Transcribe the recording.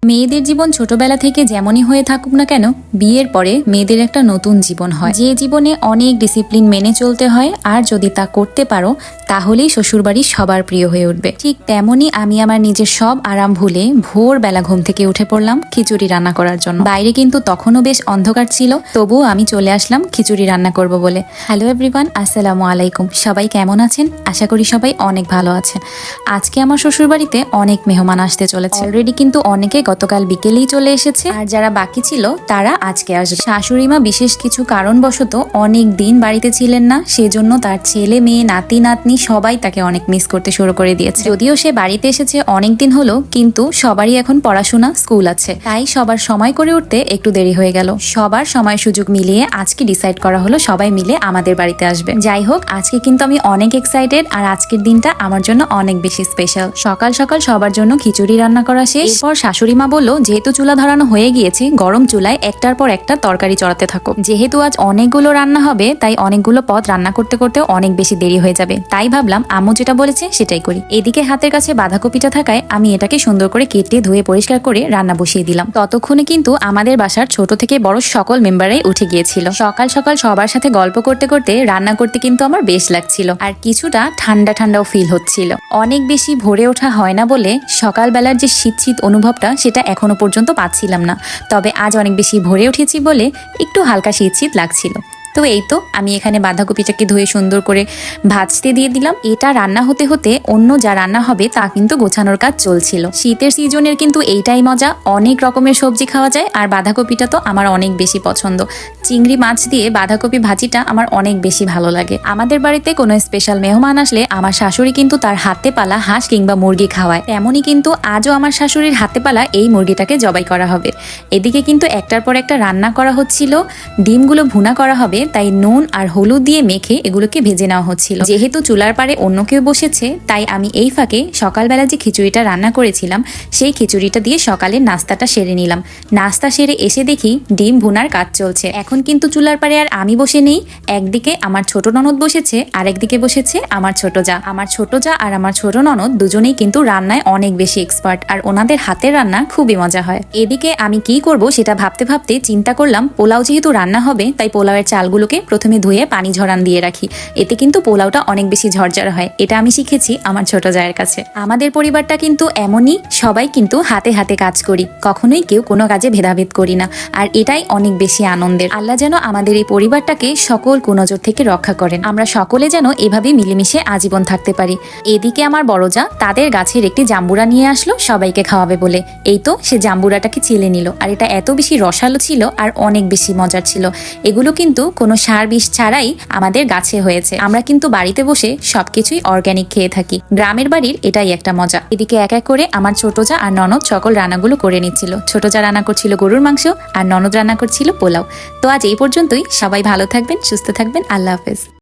মেয়েদের জীবন ছোটবেলা থেকে যেমনই হয়ে থাকুক না কেন, বিয়ের পরে মেয়েদের একটা নতুন জীবন হয়, যে জীবনে অনেক ডিসিপ্লিন মেনে চলতে হয়। আর যদি তা করতে পারো তাহলেই শ্বশুরবাড়ি সবার প্রিয় হয়ে উঠবে। ঠিক তেমনই আমি আমার নিজের সব আরাম ভুলে ভোরবেলা ঘুম থেকে উঠে পড়লাম খিচুড়ি রান্না করার জন্য। বাইরে কিন্তু তখনও বেশ অন্ধকার ছিল, তবুও আমি চলে আসলাম খিচুড়ি রান্না করব বলে। হ্যালো এভরিওয়ান, আসসালামু আলাইকুম। সবাই কেমন আছেন? আশা করি সবাই অনেক ভালো আছেন। আজকে আমার শ্বশুরবাড়িতে অনেক মেহমান আসতে চলেছে। অলরেডি কিন্তু অনেকে গতকাল বিকেলেই চলে এসেছে, আর যারা বাকি ছিল তারা আজকে আসবে। শাশুড়িমা বিশেষ কিছু কারণবশত অনেক দিন বাড়িতে ছিলেন না, সেজন্য তার ছেলে মেয়ে নাতি নাতনি সবাই তাকে অনেক মিস করতে শুরু করে দিয়েছে। যদিও সে বাড়িতে এসেছে অনেক দিন হলো, কিন্তু সবারই এখন পড়াশোনা স্কুল আছে, তাই সবার সময় করে উঠতে একটু দেরি হয়ে গেল। সবার সময় সুযোগ মিলিয়ে আজকে ডিসাইড করা হলো সবাই মিলে আমাদের বাড়িতে আসবে। যাই হোক, আজকে কিন্তু আমি অনেক এক্সাইটেড, আর আজকের দিনটা আমার জন্য অনেক বেশি স্পেশাল। সকাল সকাল সবার জন্য খিচুড়ি রান্না করা শেষ। এরপর শাশুড়ি মা বললো, যেহেতু চুলা ধরানো হয়ে গিয়েছে, গরম চুলায় একটার পর একটা তরকারি চড়াতে থাকো। যেহেতু আজ অনেকগুলো রান্না হবে, তাই অনেকগুলো পদ রান্না করতে করতে অনেক বেশি দেরি হয়ে যাবে। তাই ভাবলাম আম্মু যেটা বলেছে সেটাই করি। এদিকে হাতের কাছে বাঁধাকপিটা থাকায় আমি এটাকে সুন্দর করে কেটে ধুয়ে পরিষ্কার করে রান্না বসিয়ে দিলাম। ততক্ষণে কিন্তু আমাদের বাসার ছোট থেকে বড় সকল মেম্বাররাই উঠে গিয়েছিল। সকাল সকাল সবার সাথে গল্প করতে করতে রান্না করতে কিন্তু আমার বেশ লাগছিল, আর কিছুটা ঠান্ডা ঠান্ডাও ফিল হচ্ছিল। অনেক বেশি ভোরে ওঠা হয় না বলে সকালবেলার যে শীত শীত অনুভবটা সেটা এখনো পর্যন্ত পাচ্ছিলাম না। তবে আজ অনেক বেশি ভোরে উঠেছি বলে একটু হালকা শীত শীত লাগছিল। তো এই তো আমি এখানে বাঁধাকপিটাকে ধুয়ে সুন্দর করে ভাজতে দিয়ে দিলাম। এটা রান্না হতে হতে অন্য যা রান্না হবে তা কিন্তু গোছানোর কাজ চলছিল। শীতের সিজনের কিন্তু এইটাই মজা, অনেক রকমের সবজি খাওয়া যায়। আর বাঁধাকপিটা তো আমার অনেক বেশি পছন্দ। চিংড়ি মাছ দিয়ে বাঁধাকপি ভাজিটা আমার অনেক বেশি ভালো লাগে। আমাদের বাড়িতে কোনো স্পেশাল মেহমান আসলে আমার শাশুড়ি কিন্তু তার হাতে পালা হাঁস কিংবা মুরগি খাওয়ায়। তেমনই কিন্তু আজও আমার শাশুড়ির হাতে পালা এই মুরগিটাকে জবাই করা হবে। এদিকে কিন্তু একটার পর একটা রান্না করা হচ্ছিল। ডিমগুলো ভুনা করা হবে, তাই নুন আর হলুদ দিয়ে মেখে এগুলোকে ভেজে নেওয়া হচ্ছিল। যেহেতু চুলার পারে অন্য কেউ বসেছে, তাই আমি এই ফাঁকে সকালবেলা যে খিচুড়িটা রান্না করেছিলাম সেই খিচুড়িটা দিয়ে সকালের নাস্তাটা সেরে নিলাম। নাস্তা সেরে এসে দেখি ডিম ভুনার কাজ চলছে। এখন কিন্তু চুলার পারে আর আমি বসে নেই, একদিকে আমার ছোট ননদ বসেছে, আর একদিকে বসেছে আমার ছোট যা। আমার ছোট যা আর আমার ছোট ননদ দুজনেই কিন্তু রান্নায় অনেক বেশি এক্সপার্ট, আর ওনাদের হাতের রান্না খুবই মজা হয়। এদিকে আমি কি করব সেটা ভাবতে ভাবতে চিন্তা করলাম, পোলাও যেহেতু রান্না হবে, তাই পোলাওয়ের চালগুলোকে প্রথমে ধুয়ে পানি ঝরান দিয়ে রাখি। এতে কিন্তু পোলাওটা অনেক বেশি ঝরঝরা হয়। এটা আমি শিখেছি আমার ছোট জায়ের কাছে। আমাদের পরিবারটা কিন্তু এমনই, সবাই কিন্তু হাতে হাতে কাজ করি, কখনোই কেউ কোনো কাজে ভেদাভেদ করি না। আর এটাই অনেক বেশি আনন্দের। আল্লাহ যেন আমাদের এই পরিবারটাকে সকল কুনজর থেকে রক্ষা করেন। আমরা সকলে যেন এভাবে মিলেমিশে আজীবন থাকতে পারি। এদিকে আমার বড় যা তাদের গাছের একটি জাম্বুরা নিয়ে আসলো সবাইকে খাওয়াবে বলে। এই তো সে জাম্বুরাটাকে ছিলে নিল, আর এটা এত বেশি রসালো ছিল আর অনেক বেশি মজার ছিল। এগুলো কিন্তু কোনো সার বিষ ছাড়াই আমাদের গাছে হয়েছে। আমরা কিন্তু বাড়িতে বসে সবকিছুই অর্গ্যানিক খেয়ে থাকি। গ্রামের বাড়ির এটাই একটা মজা। এদিকে এক এক করে আমার ছোট যা আর ননদ সকল রান্নাগুলো করে নিচ্ছিল। ছোট যা রান্না করছিল গরুর মাংস, আর ননদ রান্না করছিল পোলাও। তো আজ এই পর্যন্তই। সবাই ভালো থাকবেন, সুস্থ থাকবেন। আল্লাহ হাফেজ।